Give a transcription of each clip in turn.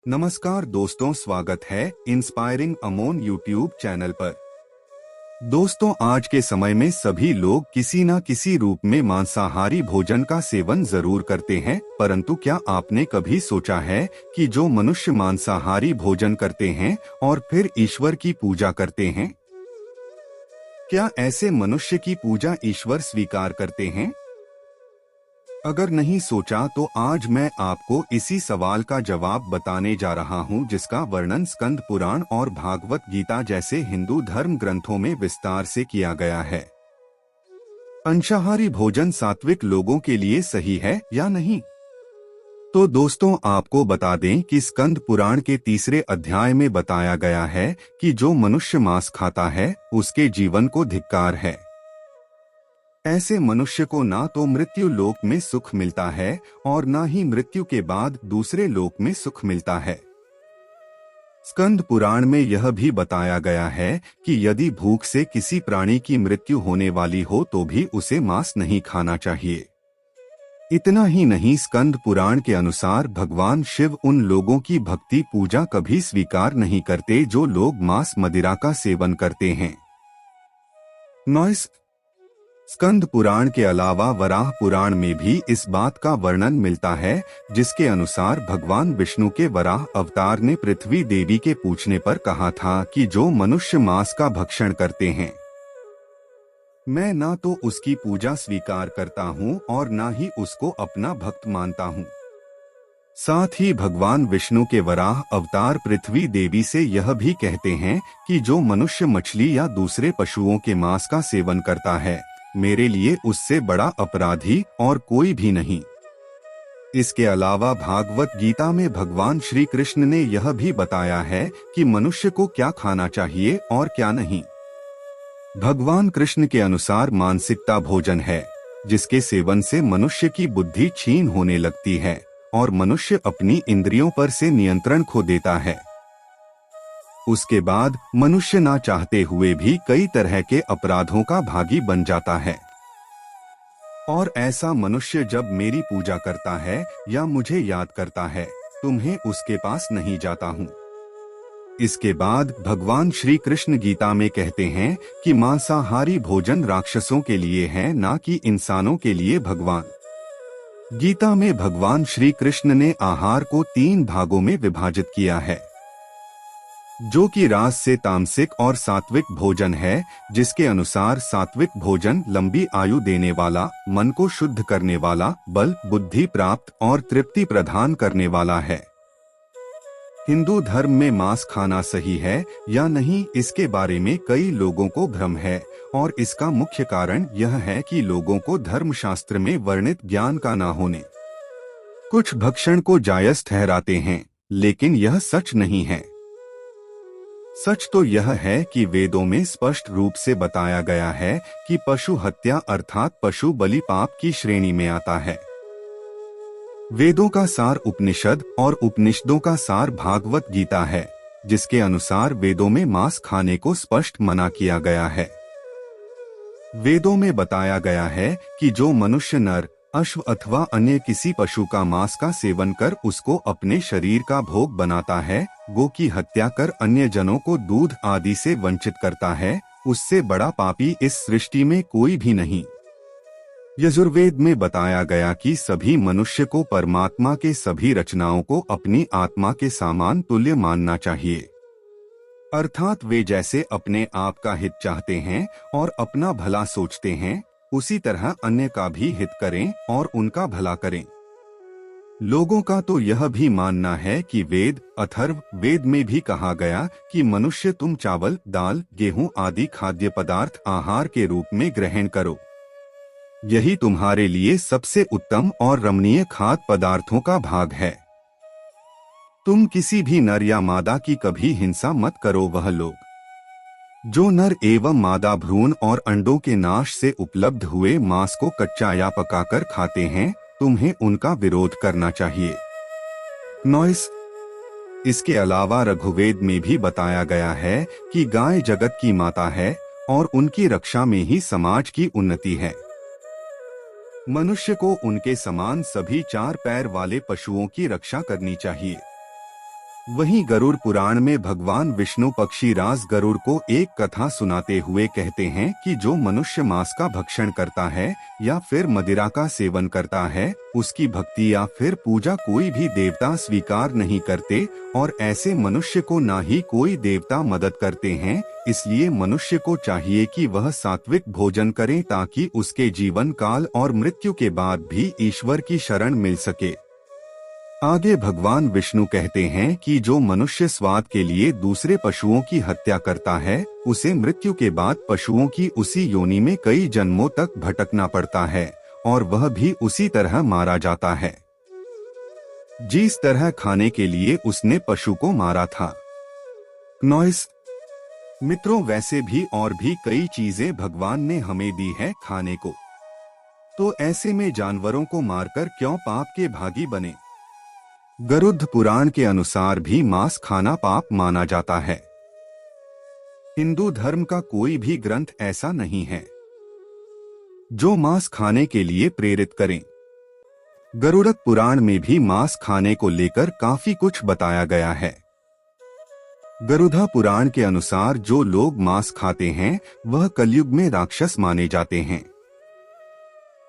नमस्कार दोस्तों, स्वागत है इंस्पायरिंग अमोन यूट्यूब चैनल पर। दोस्तों, आज के समय में सभी लोग किसी न किसी रूप में मांसाहारी भोजन का सेवन जरूर करते हैं, परंतु क्या आपने कभी सोचा है कि जो मनुष्य मांसाहारी भोजन करते हैं और फिर ईश्वर की पूजा करते हैं, क्या ऐसे मनुष्य की पूजा ईश्वर स्वीकार करते हैं? अगर नहीं सोचा तो आज मैं आपको इसी सवाल का जवाब बताने जा रहा हूं, जिसका वर्णन स्कंद पुराण और भागवत गीता जैसे हिंदू धर्म ग्रंथों में विस्तार से किया गया है। अंशाहारी भोजन सात्विक लोगों के लिए सही है या नहीं? तो दोस्तों, आपको बता दें कि स्कंद पुराण के 3 अध्याय में बताया गया है कि जो मनुष्य मांस खाता है उसके जीवन को धिक्कार है। ऐसे मनुष्य को ना तो मृत्यु लोक में सुख मिलता है और ना ही मृत्यु के बाद दूसरे लोक में सुख मिलता है। स्कंद पुराण में यह भी बताया गया है कि यदि भूख से किसी प्राणी की मृत्यु होने वाली हो तो भी उसे मांस नहीं खाना चाहिए। इतना ही नहीं, स्कंद पुराण के अनुसार भगवान शिव उन लोगों की भक्ति पूजा कभी स्वीकार नहीं करते जो लोग मांस मदिरा का सेवन करते हैं। नॉइस स्कंद पुराण के अलावा वराह पुराण में भी इस बात का वर्णन मिलता है, जिसके अनुसार भगवान विष्णु के वराह अवतार ने पृथ्वी देवी के पूछने पर कहा था कि जो मनुष्य मांस का भक्षण करते हैं, मैं ना तो उसकी पूजा स्वीकार करता हूँ और ना ही उसको अपना भक्त मानता हूँ। साथ ही भगवान विष्णु के वराह अवतार पृथ्वी देवी से यह भी कहते हैं कि जो मनुष्य मछली या दूसरे पशुओं के मांस का सेवन करता है, मेरे लिए उससे बड़ा अपराधी और कोई भी नहीं। इसके अलावा भागवत गीता में भगवान श्री कृष्ण ने यह भी बताया है कि मनुष्य को क्या खाना चाहिए और क्या नहीं। भगवान कृष्ण के अनुसार मानसिकता भोजन है, जिसके सेवन से मनुष्य की बुद्धि क्षीण होने लगती है और मनुष्य अपनी इंद्रियों पर से नियंत्रण खो देता है। उसके बाद मनुष्य ना चाहते हुए भी कई तरह के अपराधों का भागी बन जाता है। और ऐसा मनुष्य जब मेरी पूजा करता है या मुझे याद करता है, तुम्हें उसके पास नहीं जाता हूँ। इसके बाद भगवान श्री कृष्ण गीता में कहते हैं कि मांसाहारी भोजन राक्षसों के लिए है, ना कि इंसानों के लिए। भगवान गीता में भगवान श्री कृष्ण ने आहार को 3 भागों में विभाजित किया है, जो कि रास से तामसिक और सात्विक भोजन है, जिसके अनुसार सात्विक भोजन लंबी आयु देने वाला, मन को शुद्ध करने वाला, बल बुद्धि प्राप्त और तृप्ति प्रदान करने वाला है। हिंदू धर्म में मांस खाना सही है या नहीं, इसके बारे में कई लोगों को भ्रम है और इसका मुख्य कारण यह है कि लोगों को धर्मशास्त्र में वर्णित ज्ञान का न होने। कुछ भक्षण को जायज ठहराते हैं, लेकिन यह सच नहीं है। सच तो यह है कि वेदों में स्पष्ट रूप से बताया गया है कि पशु हत्या अर्थात पशु बलि पाप की श्रेणी में आता है। वेदों का सार उपनिषद और उपनिषदों का सार भागवत गीता है, जिसके अनुसार वेदों में मांस खाने को स्पष्ट मना किया गया है। वेदों में बताया गया है कि जो मनुष्य नर, अश्व अथवा अन्य किसी पशु का मांस का सेवन कर उसको अपने शरीर का भोग बनाता है, गो की हत्या कर अन्य जनों को दूध आदि से वंचित करता है, उससे बड़ा पापी इस सृष्टि में कोई भी नहीं। यजुर्वेद में बताया गया कि सभी मनुष्य को परमात्मा के सभी रचनाओं को अपनी आत्मा के समान तुल्य मानना चाहिए, अर्थात वे जैसे अपने आप का हित चाहते हैं और अपना भला सोचते हैं, उसी तरह अन्य का भी हित करें और उनका भला करें। लोगों का तो यह भी मानना है कि वेद अथर्व वेद में भी कहा गया कि मनुष्य तुम चावल, दाल, गेहूं आदि खाद्य पदार्थ आहार के रूप में ग्रहण करो। यही तुम्हारे लिए सबसे उत्तम और रमणीय खाद्य पदार्थों का भाग है। तुम किसी भी नर या मादा की कभी हिंसा मत करो। वह लोग जो नर एवं मादा भ्रूण और अंडों के नाश से उपलब्ध हुए मांस को कच्चा या पकाकर खाते हैं, तुम्हें उनका विरोध करना चाहिए। नॉइस इसके अलावा रघुवेद में भी बताया गया है कि गाय जगत की माता है और उनकी रक्षा में ही समाज की उन्नति है। मनुष्य को उनके समान सभी 4 पैर वाले पशुओं की रक्षा करनी चाहिए। वहीं गरुड़ पुराण में भगवान विष्णु पक्षी राज गरुड़ को एक कथा सुनाते हुए कहते हैं कि जो मनुष्य मांस का भक्षण करता है या फिर मदिरा का सेवन करता है, उसकी भक्ति या फिर पूजा कोई भी देवता स्वीकार नहीं करते और ऐसे मनुष्य को ना ही कोई देवता मदद करते हैं। इसलिए मनुष्य को चाहिए कि वह सात्विक भोजन करे ताकि उसके जीवन काल और मृत्यु के बाद भी ईश्वर की शरण मिल सके। आगे भगवान विष्णु कहते हैं कि जो मनुष्य स्वाद के लिए दूसरे पशुओं की हत्या करता है, उसे मृत्यु के बाद पशुओं की उसी योनि में कई जन्मों तक भटकना पड़ता है और वह भी उसी तरह मारा जाता है जिस तरह खाने के लिए उसने पशु को मारा था। नॉइस मित्रों, वैसे भी और भी कई चीजें भगवान ने हमें दी है खाने को, तो ऐसे में जानवरों को मारकर क्यों पाप के भागी बने। गरुड़ पुराण के अनुसार भी मांस खाना पाप माना जाता है। हिंदू धर्म का कोई भी ग्रंथ ऐसा नहीं है जो मांस खाने के लिए प्रेरित करें। गरुड़ पुराण में भी मांस खाने को लेकर काफी कुछ बताया गया है। गरुड़ पुराण के अनुसार जो लोग मांस खाते हैं वह कलयुग में राक्षस माने जाते हैं।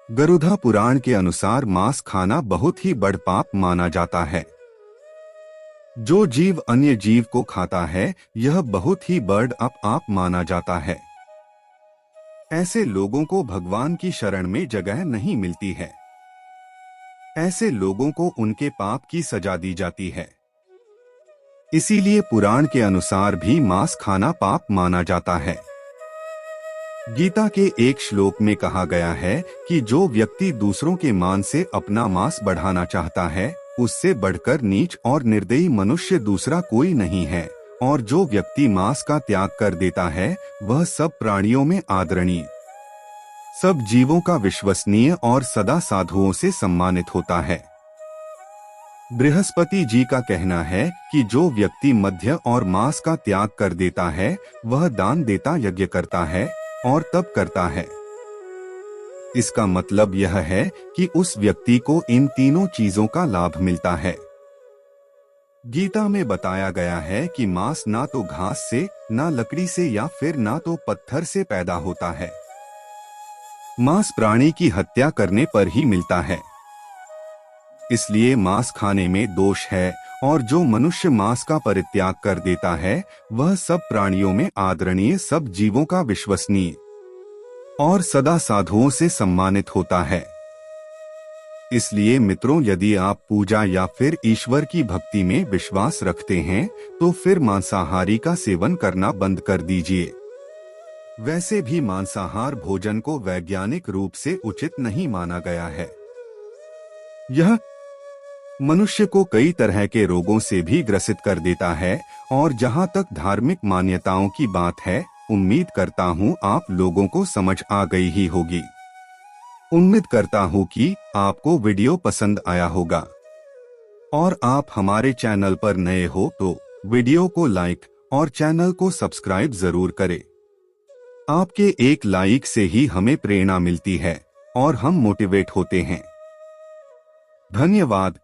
गरुड़ पुराण के अनुसार मांस खाना बहुत ही बड़ पाप माना जाता है। जो जीव अन्य जीव को खाता है यह बहुत ही बड़ पाप माना जाता है। ऐसे लोगों को भगवान की शरण में जगह नहीं मिलती है। ऐसे लोगों को उनके पाप की सजा दी जाती है। इसीलिए पुराण के अनुसार भी मांस खाना पाप माना जाता है। गीता के एक श्लोक में कहा गया है कि जो व्यक्ति दूसरों के मान से अपना मांस बढ़ाना चाहता है, उससे बढ़कर नीच और निर्दयी मनुष्य दूसरा कोई नहीं है, और जो व्यक्ति मांस का त्याग कर देता है वह सब प्राणियों में आदरणीय, सब जीवों का विश्वसनीय और सदा साधुओं से सम्मानित होता है। बृहस्पति जी का कहना है कि जो व्यक्ति मध्य और मांस का त्याग कर देता है वह दान देता यज्ञ करता है और तप करता है। इसका मतलब यह है कि उस व्यक्ति को इन तीनों चीजों का लाभ मिलता है। गीता में बताया गया है कि मांस ना तो घास से, ना लकड़ी से या फिर ना तो पत्थर से पैदा होता है। मांस प्राणी की हत्या करने पर ही मिलता है। इसलिए मांस खाने में दोष है और जो मनुष्य मांस का परित्याग कर देता है वह सब प्राणियों में आदरणीय, सब जीवों का विश्वसनीय और सदा साधुओं से सम्मानित होता है। इसलिए मित्रों, यदि आप पूजा या फिर ईश्वर की भक्ति में विश्वास रखते हैं तो फिर मांसाहारी का सेवन करना बंद कर दीजिए। वैसे भी मांसाहार भोजन को वैज्ञानिक रूप से उचित नहीं माना गया है। यह मनुष्य को कई तरह के रोगों से भी ग्रसित कर देता है और जहां तक धार्मिक मान्यताओं की बात है, उम्मीद करता हूं आप लोगों को समझ आ गई ही होगी। उम्मीद करता हूं कि आपको वीडियो पसंद आया होगा और आप हमारे चैनल पर नए हो तो वीडियो को लाइक और चैनल को सब्सक्राइब जरूर करें। आपके एक लाइक से ही हमें प्रेरणा मिलती है और हम मोटिवेट होते हैं। धन्यवाद।